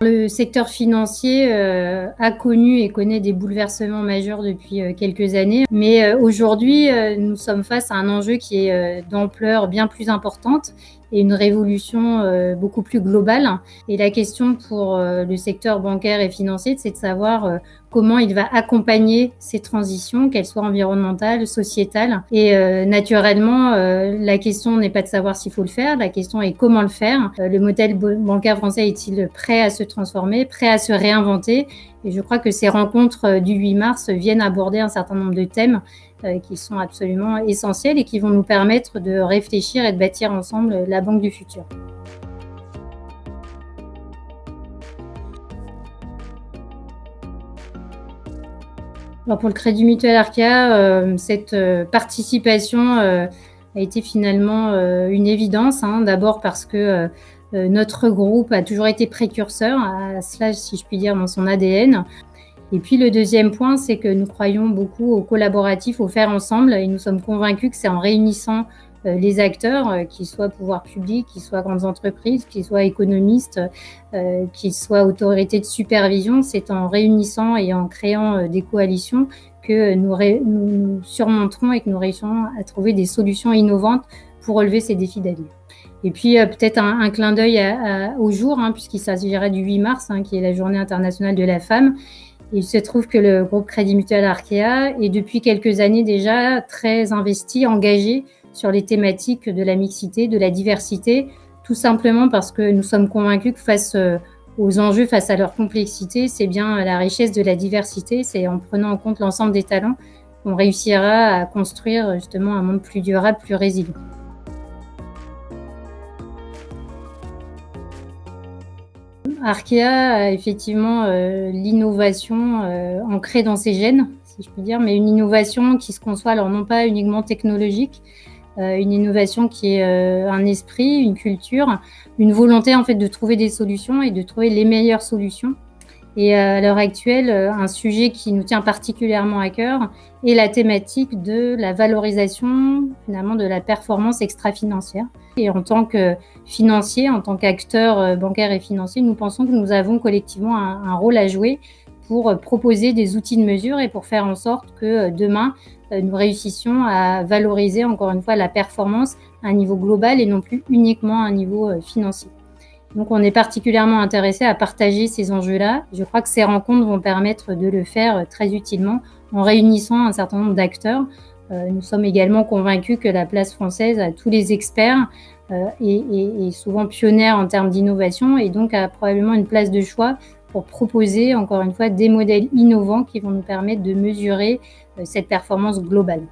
Le secteur financier, a connu et connaît des bouleversements majeurs depuis, quelques années. Mais, aujourd'hui, nous sommes face à un enjeu qui est, d'ampleur bien plus importante et une révolution, beaucoup plus globale. Et la question pour, le secteur bancaire et financier, c'est de savoir, comment il va accompagner ces transitions, qu'elles soient environnementales, sociétales. Et naturellement, la question n'est pas de savoir s'il faut le faire, la question est comment le faire. Le modèle bancaire français est-il prêt à se transformer, prêt à se réinventer? Et je crois que ces rencontres du 8 mars viennent aborder un certain nombre de thèmes qui sont absolument essentiels et qui vont nous permettre de réfléchir et de bâtir ensemble la banque du futur. Alors pour le Crédit Mutuel Arkéa, cette, participation, a été finalement, une évidence, hein. D'abord parce que, notre groupe a toujours été précurseur à cela, si je puis dire, dans son ADN. Et puis le deuxième point, c'est que nous croyons beaucoup au collaboratif, au faire ensemble et nous sommes convaincus que c'est en réunissant, les acteurs, qu'ils soient pouvoirs publics, qu'ils soient grandes entreprises, qu'ils soient économistes, qu'ils soient autorités de supervision. C'est en réunissant et en créant, des coalitions que nous surmonterons et que nous réussirons à trouver des solutions innovantes pour relever ces défis d'avenir. Et puis, peut-être un clin d'œil au jour, hein, puisqu'il s'agirait du 8 mars, hein, qui est la Journée internationale de la femme. Il se trouve que le groupe Crédit Mutuel Arkéa est depuis quelques années déjà très investi, engagé sur les thématiques de la mixité, de la diversité, tout simplement parce que nous sommes convaincus que face aux enjeux, face à leur complexité, c'est bien la richesse de la diversité, c'est en prenant en compte l'ensemble des talents qu'on réussira à construire justement un monde plus durable, plus résilient. Arkéa a effectivement, l'innovation, ancrée dans ses gènes, si je puis dire, mais une innovation qui se conçoit alors non pas uniquement technologique, une innovation qui est, un esprit, une culture, une volonté en fait de trouver des solutions et de trouver les meilleures solutions. Et à l'heure actuelle, un sujet qui nous tient particulièrement à cœur est la thématique de la valorisation, finalement, de la performance extra-financière. Et en tant que financier, en tant qu'acteur, bancaire et financier, nous pensons que nous avons collectivement un rôle à jouer pour, proposer des outils de mesure et pour faire en sorte que, demain, nous réussissions à valoriser encore une fois la performance à un niveau global et non plus uniquement à un niveau, financier. Donc on est particulièrement intéressés à partager ces enjeux-là. Je crois que ces rencontres vont permettre de le faire très utilement en réunissant un certain nombre d'acteurs. Nous sommes également convaincus que la place française a tous les experts et souvent pionnière en termes d'innovation et donc a probablement une place de choix pour proposer encore une fois des modèles innovants qui vont nous permettre de mesurer cette performance globale.